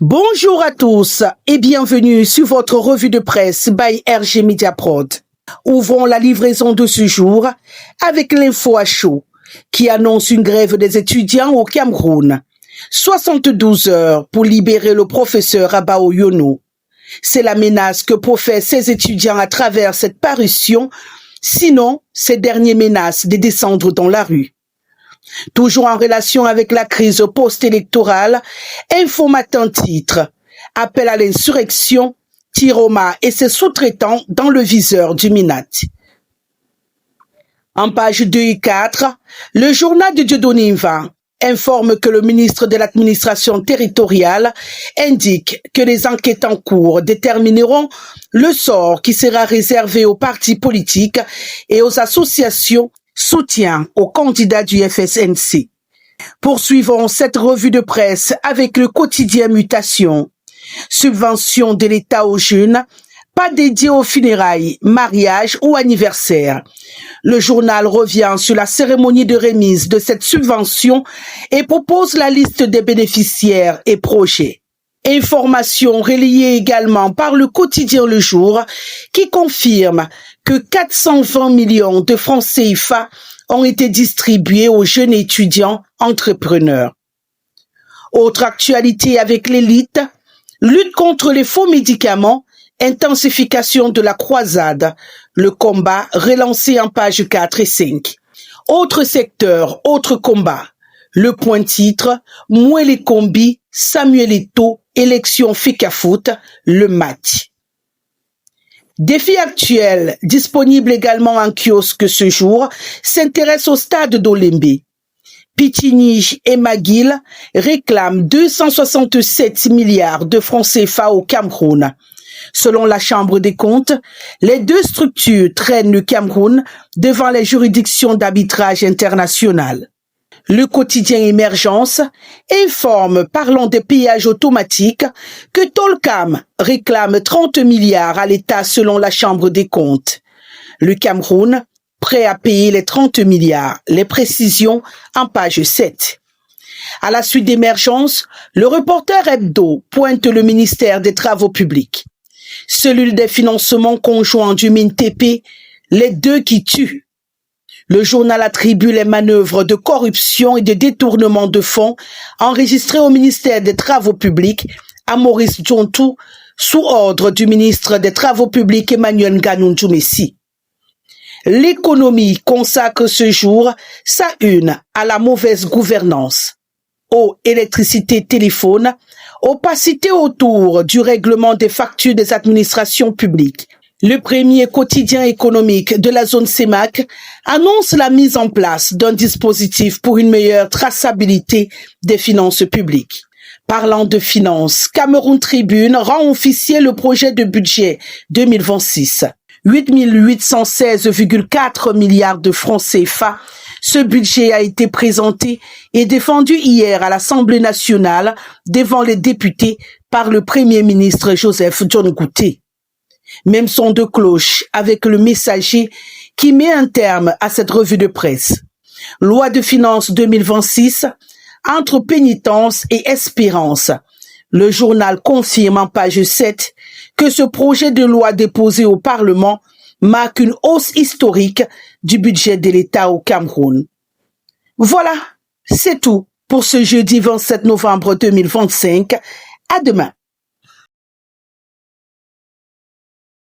Bonjour à tous et bienvenue sur votre revue de presse by RG Media Prod. Ouvrons la livraison de ce jour avec l'info à chaud qui annonce une grève des étudiants au Cameroun. 72 heures pour libérer le professeur Abao Yono. C'est la menace que professent ces étudiants à travers cette parution, sinon ces derniers menacent de descendre dans la rue. Toujours en relation avec la crise post-électorale, Info Matin titre « Appel à l'insurrection, Tiroma et ses sous-traitants dans le viseur du MINAT ». En page 2 et 4, le journal de Dieudonné Nva informe que le ministre de l'administration territoriale indique que les enquêtes en cours détermineront le sort qui sera réservé aux partis politiques et aux associations soutien aux candidats du FSNC. Poursuivons cette revue de presse avec le quotidien Mutation. Subvention de l'État aux jeunes, pas dédié aux funérailles, mariages ou anniversaires. Le journal revient sur la cérémonie de remise de cette subvention et propose la liste des bénéficiaires et projets. Information relayée également par le quotidien Le Jour qui confirme que 420 millions de francs CFA ont été distribués aux jeunes étudiants entrepreneurs. Autre actualité avec l'élite, lutte contre les faux médicaments, intensification de la croisade, le combat relancé en page 4 et 5. Autre secteur, autre combat. Le point titre, Mouélé Combi, Samuel Eto'o, élection Fecafoot, le match. Défi actuel, disponible également en kiosque ce jour, s'intéresse au stade d'Olembe. Pitinij et Maguil réclament 267 milliards de francs CFA au Cameroun. Selon la Chambre des comptes, les deux structures traînent le Cameroun devant les juridictions d'arbitrage international. Le quotidien Émergence informe, parlant des péages automatiques, que Tolcam réclame 30 milliards à l'État selon la Chambre des comptes. Le Cameroun, prêt à payer les 30 milliards, les précisions en page 7. À la suite d'Émergence, le reporter hebdo pointe le ministère des Travaux publics. Cellule des financements conjoints du MINTP, les deux qui tuent. Le journal attribue les manœuvres de corruption et de détournement de fonds enregistrées au ministère des Travaux publics à Maurice Djontou sous ordre du ministre des Travaux publics Emmanuel Nganoundjou Messi. L'économie consacre ce jour sa une à la mauvaise gouvernance. Eau, électricité, téléphone, opacité autour du règlement des factures des administrations publiques. Le premier quotidien économique de la zone CEMAC annonce la mise en place d'un dispositif pour une meilleure traçabilité des finances publiques. Parlant de finances, Cameroun Tribune rend officiel le projet de budget 2026. 8 816,4 milliards de francs CFA. Ce budget a été présenté et défendu hier à l'Assemblée nationale devant les députés par le Premier ministre Joseph John Gouté. Même son de cloche avec le messager qui met un terme à cette revue de presse. Loi de finances 2026, entre pénitence et espérance. Le journal confirme en page 7 que ce projet de loi déposé au Parlement marque une hausse historique du budget de l'État au Cameroun. Voilà, c'est tout pour ce jeudi 27 novembre 2025. À demain.